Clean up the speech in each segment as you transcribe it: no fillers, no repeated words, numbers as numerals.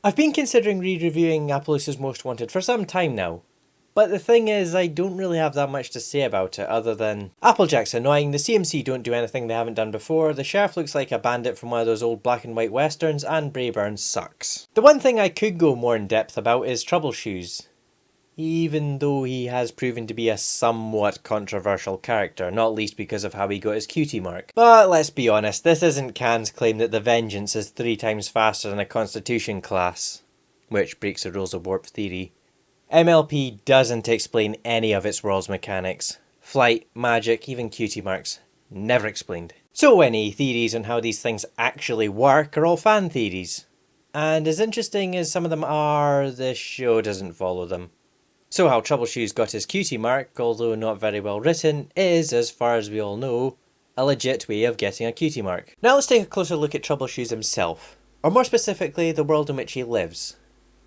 I've been considering re-reviewing Appaloos's Most Wanted for some time now. But the thing is, I don't really have that much to say about it other than Applejack's annoying, the CMC don't do anything they haven't done before, the sheriff looks like a bandit from one of those old black and white westerns, and Brayburn sucks. The one thing I could go more in depth about is Troubleshoes, even though he has proven to be a somewhat controversial character, not least because of how he got his cutie mark. But let's be honest, this isn't Khan's claim that the Vengeance is 3 times faster than a Constitution class, which breaks the rules of warp theory. MLP doesn't explain any of its world's mechanics. Flight, magic, even cutie marks. Never explained. So any theories on how these things actually work are all fan theories. And as interesting as some of them are, this show doesn't follow them. So how Troubleshoes got his cutie mark, although not very well written, is, as far as we all know, a legit way of getting a cutie mark. Now let's take a closer look at Troubleshoes himself, or more specifically, the world in which he lives.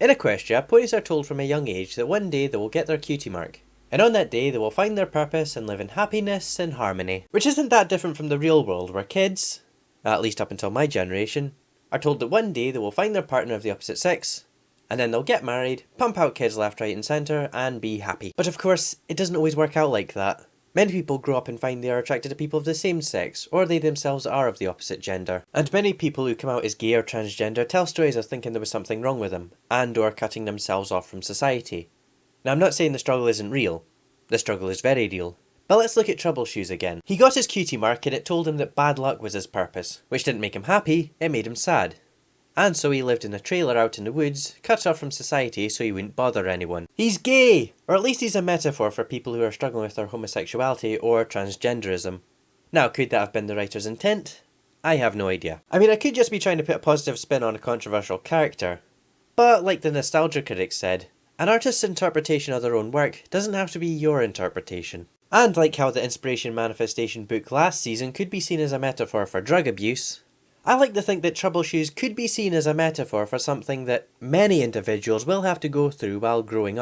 In Equestria, ponies are told from a young age that one day they will get their cutie mark, and on that day they will find their purpose and live in happiness and harmony. Which isn't that different from the real world, where kids, at least up until my generation, are told that one day they will find their partner of the opposite sex, and then they'll get married, pump out kids left, right and centre, and be happy. But of course, it doesn't always work out like that. Many people grow up and find they are attracted to people of the same sex, or they themselves are of the opposite gender. And many people who come out as gay or transgender tell stories of thinking there was something wrong with them, and or cutting themselves off from society. Now I'm not saying the struggle isn't real. The struggle is very real. But let's look at Troubleshoes again. He got his cutie mark and it told him that bad luck was his purpose, which didn't make him happy, it made him sad. And so he lived in a trailer out in the woods, cut off from society so he wouldn't bother anyone. He's gay! Or at least he's a metaphor for people who are struggling with their homosexuality or transgenderism. Now, could that have been the writer's intent? I have no idea. I mean, I could just be trying to put a positive spin on a controversial character. But like the Nostalgia Critic said, an artist's interpretation of their own work doesn't have to be your interpretation. And like how the Inspiration Manifestation book last season could be seen as a metaphor for drug abuse, I like to think that Troubleshoes could be seen as a metaphor for something that many individuals will have to go through while growing up.